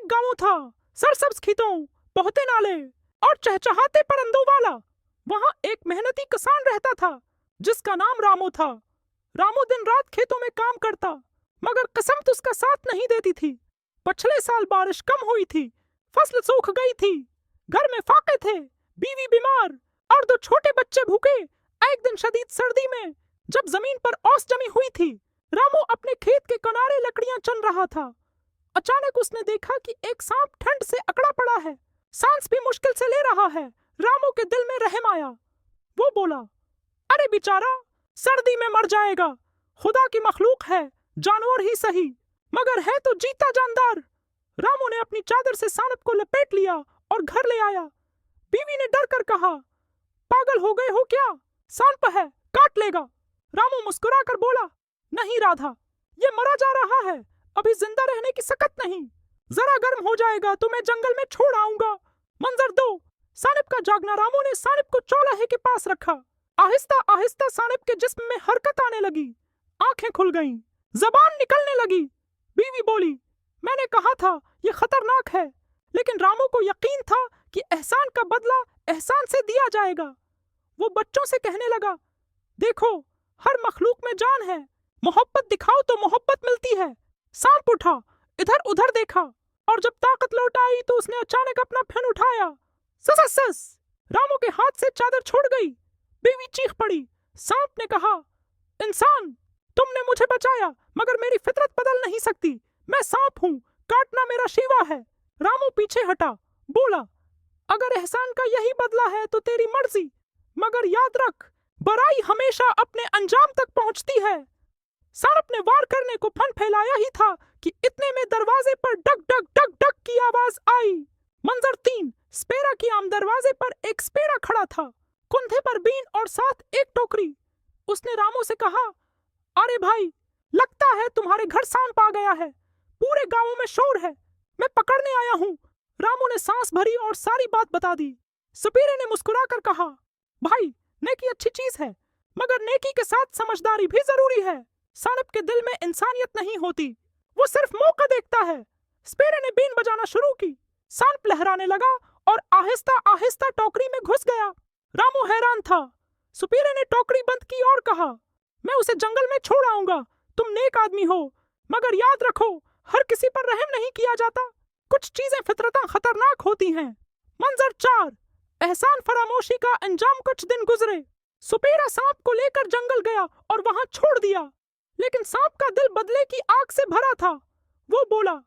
एक गांव था, सरसब्ज खेतों, बहते नाले और चहचहाते परिंदों वाला। वहां एक मेहनती किसान रहता था जिसका नाम रामू था। रामू दिन रात खेतों में काम करता, मगर किस्मत उसका साथ नहीं देती थी। पिछले साल बारिश कम हुई थी, फसल सूख गई थी, घर में फाके थे, बीवी बीमार और दो छोटे बच्चे भूखे। एक दिन शदीद सर्दी में जब जमीन पर ओस जमी हुई थी, रामू अपने खेत के किनारे लकड़ियां चुन रहा था। अचानक उसने देखा कि एक सांप ठंड से अकड़ा पड़ा है, सांस भी मुश्किल से ले रहा है। रामू के दिल में रहम आया। वो बोला, अरे बेचारा, सर्दी में मर जाएगा। खुदा की मखलूक है, जानवर ही सही, मगर है तो जीता जानदार। रामू ने अपनी चादर से सांप को लपेट लिया और घर ले आया। बीवी ने डर कर कहा, पागल हो गए हो क्या? सांप है, काट लेगा। रामू मुस्कुरा कर बोला, नहीं राधा, ये मरा जा रहा है, अभी जिंदा रहने की सकत नहीं। जरा गर्म हो जाएगा तो मैं जंगल में छोड़ आऊंगा। मंजर दो। सानिप का जागना रामू ने सानिप को चौराहे के पास रखा। आहिस्ता आहिस्ता सानिप के जिस्म में हरकत आने लगी, आंखें खुल गईं, जबान निकलने लगी। बीवी बोली, मैंने कहा था ये खतरनाक है, लेकिन रामू को यकीन था कि एहसान का बदला एहसान से दिया जाएगा। वो बच्चों से कहने लगा, देखो, हर मखलूक में जान है, मोहब्बत दिखाओ तो मोहब्बत मिलती है। सांप उठा, इधर उधर देखा, और जब ताकत लौट आई तो उसने अचानक अपना फन उठाया। सस। रामू के हाथ से चादर छोड़ गई। बीवी चीख पड़ी। सांप ने कहा, इंसान, तुमने मुझे बचाया, मगर मेरी फितरत बदल नहीं सकती। मैं सांप हूँ, काटना मेरा शिवा है। रामू पीछे हटा, बोला, अगर एहसान का यही बदला है तो तेरी मर्जी, मगर याद रख, बुराई हमेशा अपने अंजाम तक पहुंचती है। सांप ने वार करने को फन फैलाया ही था कि इतने में दरवाजे पर डग डग डग डग की आवाज आई। मंजर 3। स्पेरा की आम दरवाजे पर एक स्पेरा खड़ा था, कुंधे पर बीन और साथ एक टोकरी। उसने रामू से कहा, अरे भाई, लगता है तुम्हारे घर सांप आ गया है, पूरे गांव में शोर है, मैं पकड़ने आया हूँ। रामू ने सांस भरी और सारी बात बता दी। स्पेरे ने मुस्कुरा कर कहा, भाई, नेकी अच्छी चीज है, मगर नेकी के साथ समझदारी भी जरूरी है। सांप के दिल में इंसानियत नहीं होती, वो सिर्फ मौका देखता है। स्पेरे ने बीन बजाना शुरू की। सांप लहराने लगा और आहिस्ता आहिस्ता टोकरी में घुस गया। रामू हैरान था। स्पेरे ने टोकरी बंद की और कहा, मैं उसे जंगल में छोड़ आऊंगा। तुम नेक आदमी हो, मगर याद रखो, हर किसी पर रहम नहीं किया जाता। कुछ चीजें फितरतन खतरनाक होती हैं। मंजर 4। एहसान फरामोशी का अंजाम कुछ दिन गुजरे। सुपेरा सांप को लेकर जंगल गया और वहां छोड़ दिया, लेकिन सांप का दिल बदले की आग से भरा था। वो बोला,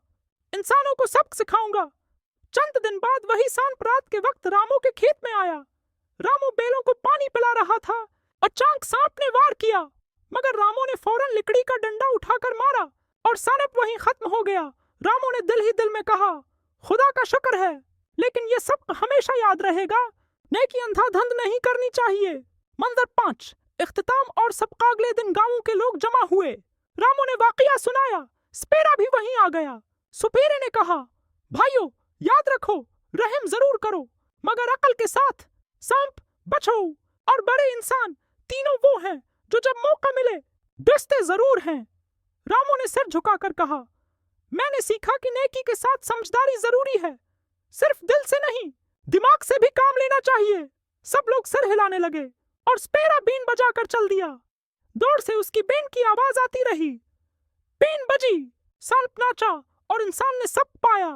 इंसानों को सबक सिखाऊंगा। चंद दिन बाद वही सांप रात के वक्त रामू के खेत में आया। रामू बैलों को पानी पिला रहा था, अचानक सांप ने वार किया, मगर रामू ने फौरन लकड़ी का डंडा उठाकर मारा और सांप वहीं खत्म हो गया। रामू ने दिल ही दिल में कहा, खुदा का शुक्र है, लेकिन ये सब हमेशा याद रहेगा, नेकी अंधाधुंध नहीं करनी चाहिए। मंजर 5। इख्तिताम और सबका अगले दिन गांव के लोग जमा हुए। रामू ने वाकया सुनाया। स्पेरा भी वहीं आ गया। सुपेरे ने कहा, भाइयों, याद रखो, रहम जरूर करो, मगर अकल के साथ। सांप, बछड़ू और बड़े इंसान, तीनों वो हैं जो जब मौका मिले डसते जरूर हैं। रामू ने सिर झुकाकर कहा, मैंने सीखा कि नेकी के साथ समझदारी जरूरी है, सिर्फ दिल से नहीं, दिमाग से भी काम लेना चाहिए। सब लोग सिर हिलाने लगे और स्पेरा बीन बजाकर चल दिया। दूर से उसकी बीन की आवाज आती रही। बीन बजी, सांप नाचा और इंसान ने सब पाया।